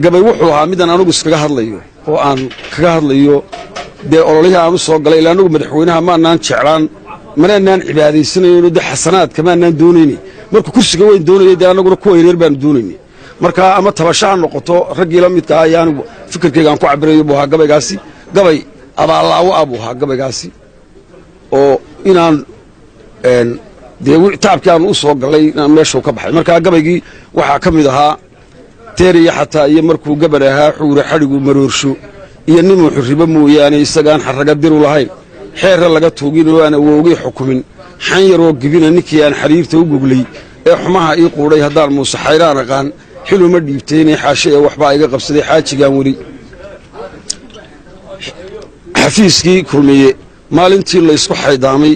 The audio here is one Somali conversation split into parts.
gabay wuxuu ahaa midaan anigu iskaga hadlayo oo aan kaga hadlayo dee ololihii aan u soo galay ilaa anigu madaxweynaha maanaan jeclaan manaanaan cibaadaysanayno dee xasanaadka maanaan doonayni markuu kursiga weyn doonayay dee annaguna kuwa yaryar baanu doonayni marka ama tabasho ha noqoto raggii la midka ah iyo anigu fikirkayga aan ku cabirayo buu ahaa gabaygaasi gabay abaallaawo ah buu ahaa gabaygaasi oo inaan dee tacabkii aanu u soo gallay inaan meeshuu ka baxay markaa gabaygii waxaa ka mid ahaa teeriya xataa iyo markuu gabar ahaa xuure xadhigu maroorsho iyo ninuu xurribo mooyaane isagaan xarraga diru lahayn xeerra laga tuuginoo aan awoogay xukumin xan yaroo gibina ninkii aan xariirta u goglay ee xumaha ii quudhay haddaan muuse xayraan aqaan xiluma dhiibtaynay xaashe ee waxbaa iga qabsaday xaajigaan weli xafiiskii kulmiye maalintii la isku xaydaamay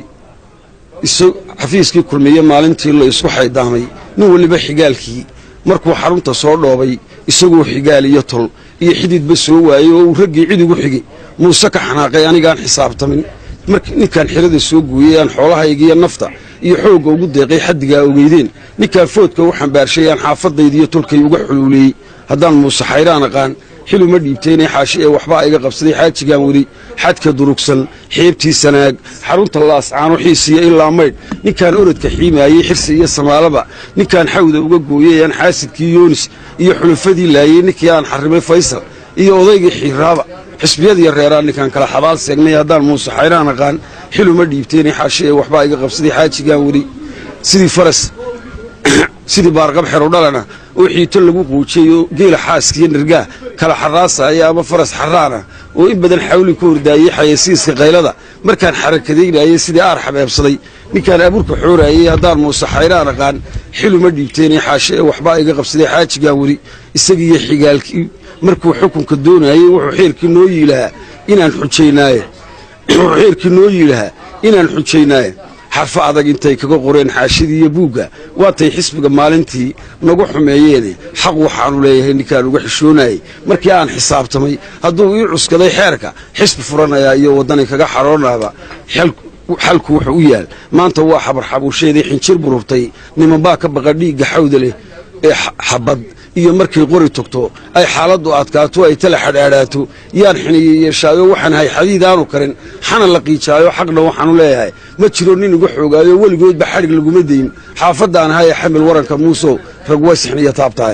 xafiiskii kulmiye maalintii la isku xaydaamay nin weliba xigaalkii markuu xarunta soo dhoobay isagoo xigaal iyo tol iyo xididba soo waayey oo uu raggii cid ugu xigay muuse ka xanaaqay anigaan xisaabtamin ninkaan xirada soo gooyey aan xoolahaygiiyo nafta iyo xoogga ugu deeqay xaddigaa ogeydeen ninkaan foodka u xambaarshay aan xaafadaydiiyo tolkay uga xuluuleeyey haddaan muuse xayraan aqaan xiluma dhiibtaynay xaashi ee waxbaa iga qabsaday xaajigaan weli xadka durugsan xeebtii sanaag xarunta laascaano xiisiya ilaa maydh ninkaan orodka xiimaayey xirsi iyo samaalaba ninkaan xawda uga gooyey aan xaasidkii yoonis iyo xulufadii laayey ninkii aan xarrimay faysal iyo odaygii xiiraaba xisbiyadiiyo reeraan ninkaan kala xabaal seegnay haddaan muuse xayraan aqaan xiluma dhiibtaynay xaashi ee waxbaa iga qabsaday xaajigaan weli sidii baarqab xerudhalana oo xiito lagu quujiyey oo geela xaaskiiyo nirgaah kala xarraasaya ama faras xarraana oo in badan xawli ku hordaayey xayasiiska qaylada markaan xarakadaynayey sidii aar xabeebsaday ninkaan abuurka xooraayey haddaan muuse xayraan aqaan xiluma dhiibtaynay xaashe ee waxbaa iga qabsaday xaajigaan weli isagiiyo xigaalkii markuu xukunka doonayey wuxuu xeerkii noo yiilahaa inaan xujaynaaye xarfo adag intay kaga qoreen xaashidii iyo buugga waatay xisbiga maalintii nagu xumeeyeene xaq waxaanu leeyahay ninkaan uga xishoonayey markii aan xisaabtamay hadduu ii cuskaday xeerka xisbi furanayaa iyo waddani kaga xaroonaaba xalku wuxuu u yaal maanta waa xabarxabuusheedii xinjir bururtay nimanbaa ka baqa dhiigga xawda leh ee xabad iyo markay qori togto ay xaaladdu adkaato ay tala xadhaadhaato yaan xiniye yeeshaayo waxaan hay xadiid aanu karin xana la qiijaayo xaqna waxaanu leeyahay ma jiro nin igu xoogaayo weligoodba xadhig laguma dayn xaafaddaan ahaa ee xamil waranka muusow rag way sixniyo taabtahay